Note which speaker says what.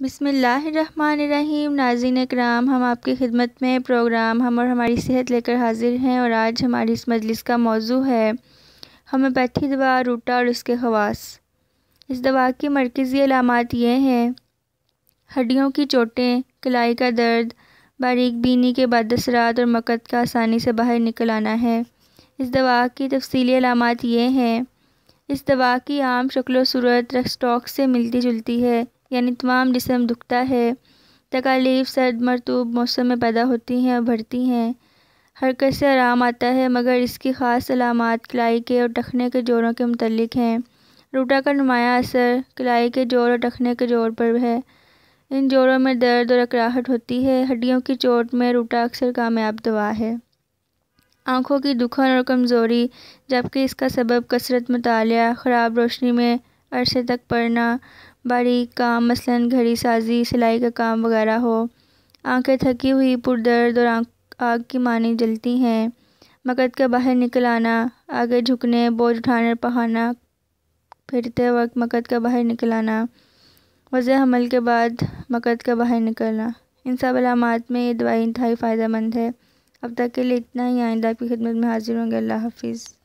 Speaker 1: بسم اللہ الرحمن الرحیم۔ ناظرین اکرام، ہم آپ کی خدمت میں پروگرام ہم اور ہماری صحت لے کر حاضر ہیں، اور آج ہماری اس مجلس کا موضوع ہے ہومیوپیتھی دوا روٹا اور اس کے خواص۔ اس دوا کی مرکزی علامات یہ ہیں: ہڈیوں کی چوٹیں، کلائی کا درد، باریک بینی کے بد اثرات اور مقعد کا آسانی سے باہر نکل آنا ہے۔ اس دوا کی تفصیلی علامات یہ ہیں: اس دوا کی عام شکل و صورت رکسٹاک سے ملتی جلتی ہے، یعنی تمام جسم دکھتا ہے۔ تکالیف سرد مرطوب موسم میں پیدا ہوتی ہیں اور بڑھتی ہیں۔ حرکت سے آرام آتا ہے، مگر اس کی خاص علامات کلائی کے اور ٹخنے کے جوڑوں کے متعلق ہیں۔ روٹا کا نمایاں اثر کلائی کے جوڑ اور ٹخنے کے جوڑ پر ہے۔ ان جوڑوں میں درد اور اکراہٹ ہوتی ہے۔ ہڈیوں کی چوٹ میں روٹا اکثر کامیاب دوا ہے۔ آنکھوں کی دکھن اور کمزوری، جبکہ اس کا سبب کثرت مطالعہ، خراب روشنی میں عرصے تک پڑھنا، باریک کام مثلاً گھڑی سازی، سلائی کا کام وغیرہ ہو۔ آنکھیں تھکی ہوئی، پردرد اور آگ کی مانند جلتی ہیں۔ مقعد کا باہر نکل آنا، آگے جھکنے، بوجھ اٹھانے اور پہاڑنا پھرتے وقت مقعد کا باہر نکل آنا، وضع حمل کے بعد مقعد کا باہر نکلنا، ان سب علامات میں یہ دوائی انتہائی فائدہ مند ہے۔ اب تک کے لیے اتنا ہی۔ آئندہ آپ کی خدمت میں حاضر ہوں گے۔ اللہ حافظ۔